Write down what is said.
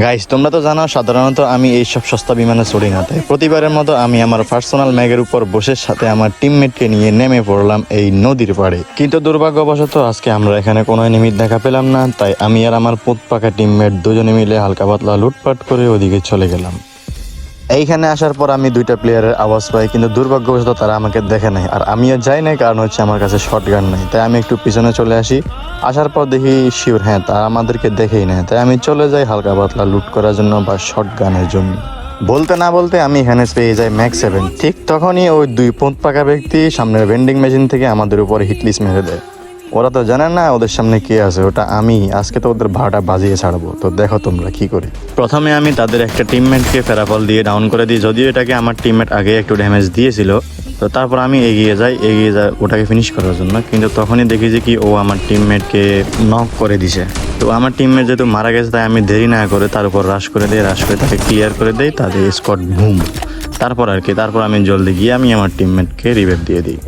Guys, তোমরা তো জানো সাধারণত আমি এইসব সস্তা বিমানে চড়ি না, তাই প্রতিবারের মতো আমি আমার পার্সোনাল ম্যাগের উপর বসে সাথে আমার টিমমেটকে নিয়ে নেমে পড়লাম এই নদীর পাড়ে। কিন্তু দুর্ভাগ্যবশত আজকে আমরা এখানে কোনো এনিমির দেখা পেলাম না, তাই আমি আর আমার পোত পাকা টিমমেট দুজনে মিলে হালকা পাতলা লুটপাট করে ওদিকে চলে গেলাম। এইখানে আসার পর আমি দুইটা প্লেয়ারের আওয়াজ পাই, কিন্তু দুর্ভাগ্যবশত তারা আমাকে দেখে নাই, আর আমিও যাই নাই, কারণ হচ্ছে আমার কাছে শটগান নাই। তাই আমি একটু পিছনে চলে আসি। আসার পর দেখি শিওর হ্যাঁ তারা আমাদেরকে দেখেই নেয়, তাই আমি চলে যাই হালকা পাতলা লুট করার জন্য বা শটগানের জন্য। বলতে না বলতে আমি এখানে পেয়ে যাই ম্যাক্স 7। ঠিক তখনই ওই দুই পোঁত পাকা ব্যক্তি সামনের ভেন্ডিং মেশিন থেকে আমাদের উপরে হিটলিস মেরে দেয়। ওরা তো জানে না ওদের সামনে কে আছে, ওটা আমি। আজকে তো ওদের ভাড়াটা বাজিয়ে ছাড়বো, তো দেখো তোমরা কি করে। প্রথমে আমি তাদের একটা টিমমেটকে ফেরাফল দিয়ে ডাউন করে দিই, যদিও এটাকে আমার টিমমেট আগে একটু ড্যামেজ দিয়েছিল। তো তারপর আমি এগিয়ে যাই ওটাকে ফিনিশ করার জন্য, কিন্তু তখনই দেখি যে কি ও আমার টিমমেটকে নক করে দিছে। তো আমার টিমমেট যেহেতু মারা গেছে, তাই আমি দেরি না করে তার উপর রাশ করে তাকে ক্লিয়ার করে দেই, তাদের স্কট বুম। তারপর আমি জলদি গিয়ে আমি আমার টিমমেটকে রিভাইভ দিয়ে দিই।